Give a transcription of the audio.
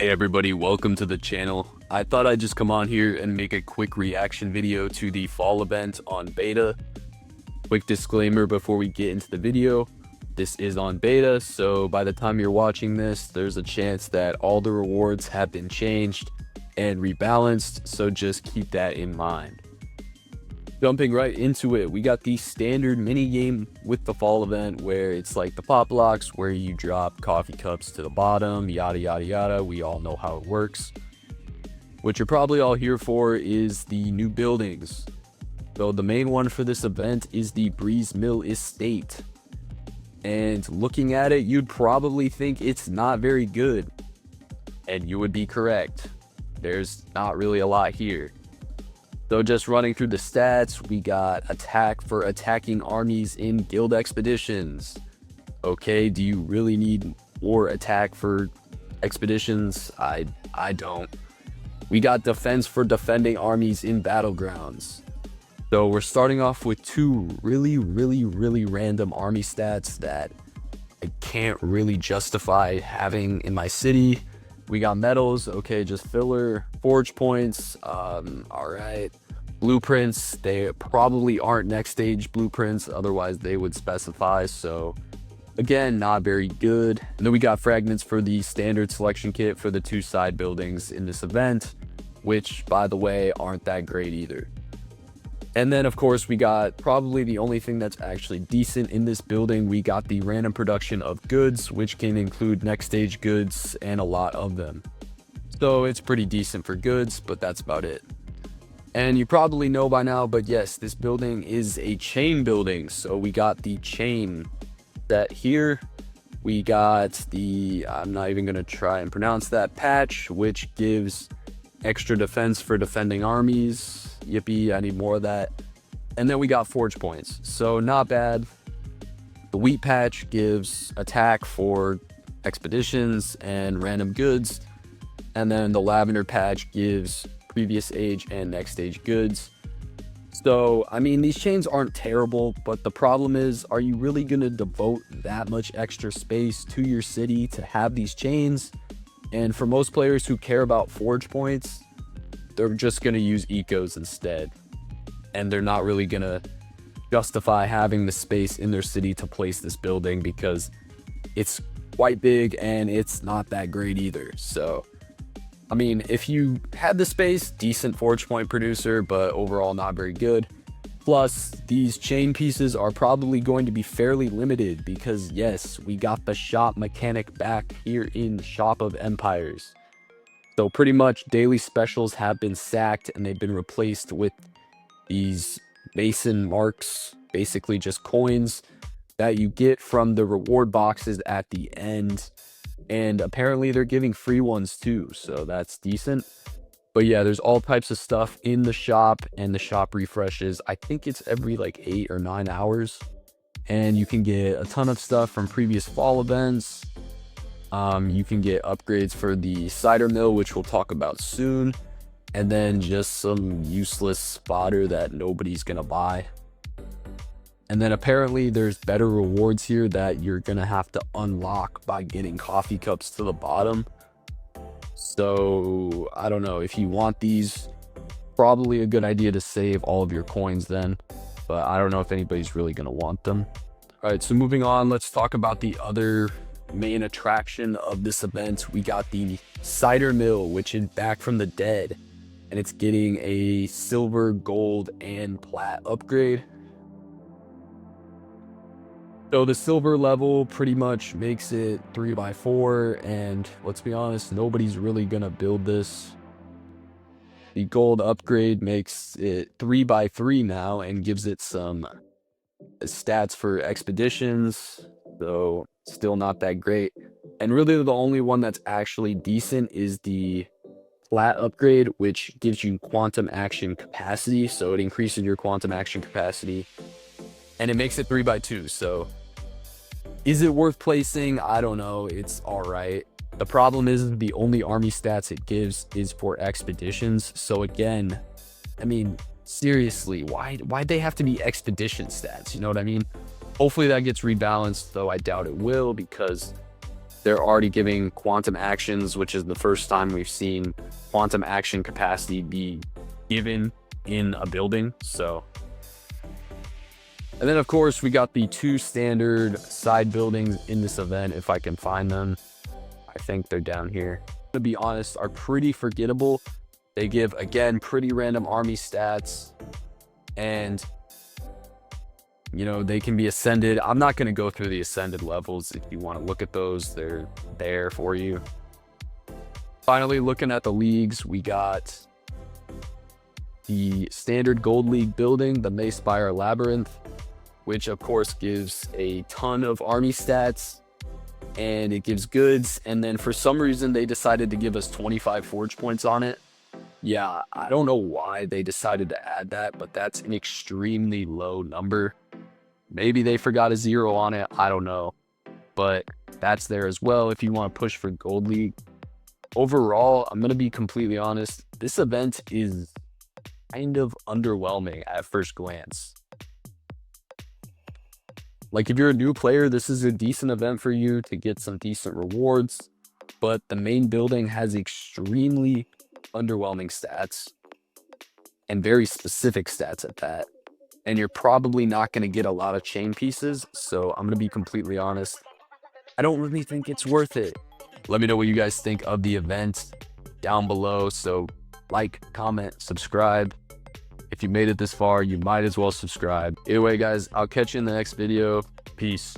Hey everybody, welcome to the channel. I thought I'd just come on here and make a quick reaction video to the fall event on beta. Quick disclaimer before we get into the video, this is on beta, so by the time you're watching this, there's a chance that all the rewards have been changed and rebalanced, so just keep that in mind. Jumping right into it, we got the standard mini game with the fall event where it's like the pop blocks where you drop coffee cups to the bottom, yada yada yada. We all know how it works. What you're probably all here for is the new buildings. So the main one for this event is the Cider Mill estate. And looking at it, you'd probably think it's not very good. And you would be correct. There's not really a lot here. So just running through the stats, we got attack for attacking armies in guild expeditions. Okay, do you really need more attack for expeditions? I don't. We got defense for defending armies in battlegrounds. So we're starting off with two really random army stats that I can't really justify having in my city. We got medals, okay, just filler. Forge points, all right. Blueprints, they probably aren't next stage blueprints, otherwise they would specify, so again, not very good. And then we got fragments for the standard selection kit for the two side buildings in this event, which by the way aren't that great either. And then of course we got probably the only thing that's actually decent in this building. We got the random production of goods, which can include next stage goods and a lot of them. So it's pretty decent for goods, but that's about it. And you probably know by now, but yes, this building is a chain building. So we got the chain set here. We got the, I'm not even going to try and pronounce that, patch, which gives extra defense for defending armies. Yippee, I need more of that. And then we got forge points. So not bad. The wheat patch gives attack for expeditions and random goods. And then the lavender patch gives previous age and next stage goods. So, I mean, these chains aren't terrible, but the problem is, are you really going to devote that much extra space to your city to have these chains? And for most players who care about forge points, they're just going to use ecos instead. And they're not really going to justify having the space in their city to place this building because it's quite big and it's not that great either. So, I mean, if you had the space, decent forge point producer, but overall not very good. Plus, these chain pieces are probably going to be fairly limited because yes, we got the shop mechanic back here in Shop of Empires. So pretty much daily specials have been sacked and they've been replaced with these mason marks, basically just coins that you get from the reward boxes at the end. And apparently they're giving free ones too, so that's decent. But yeah, there's all types of stuff in the shop, and the shop refreshes. I think it's every like 8 or 9 hours. And you can get a ton of stuff from previous fall events. You can get upgrades for the cider mill, which we'll talk about soon. And then just some useless fodder that nobody's gonna buy. And then apparently there's better rewards here that you're gonna have to unlock by getting coffee cups to the bottom. So I don't know, if you want these, probably a good idea to save all of your coins then, but I don't know if anybody's really gonna want them. All right, so moving on, let's talk about the other main attraction of this event. We got the Cider Mill, which is back from the dead, and it's getting a silver, gold, and plat upgrade. So the silver level pretty much makes it 3x4, and let's be honest, nobody's really gonna build this. The gold upgrade makes it 3x3 now and gives it some stats for expeditions, though still not that great. And really the only one that's actually decent is the plat upgrade, which gives you quantum action capacity, so it increases your quantum action capacity, and it makes it 3x2, so is it worth placing? I don't know. It's all right. The problem is the only army stats it gives is for expeditions. So again, I mean, seriously, why'd they have to be expedition stats? You know what I mean? Hopefully that gets rebalanced, though I doubt it will, because They're already giving quantum actions, which is the first time we've seen quantum action capacity be given in a building. So, and then of course we got the 2 standard side buildings in this event, if I can find them. I think they're down here. To be honest, are pretty forgettable. They give, again, pretty random army stats, and you know, they can be ascended. I'm not going to go through the ascended levels. If you want to look at those, they're there for you. Finally, looking at the leagues, we got the standard gold league building, the Mayspire Labyrinth, which of course gives a ton of army stats, and it gives goods. And then for some reason, they decided to give us 25 forge points on it. Yeah, I don't know why they decided to add that, but that's an extremely low number. Maybe they forgot a 0 on it, I don't know. But that's there as well if you want to push for Gold League. Overall, I'm going to be completely honest, this event is kind of underwhelming at first glance. Like, if you're a new player, this is a decent event for you to get some decent rewards, but the main building has extremely underwhelming stats, and very specific stats at that. And you're probably not going to get a lot of chain pieces, so I'm going to be completely honest, I don't really think it's worth it. Let me know what you guys think of the event down below. So like, comment, subscribe. If you made it this far, you might as well subscribe. Either way, guys, I'll catch you in the next video. Peace.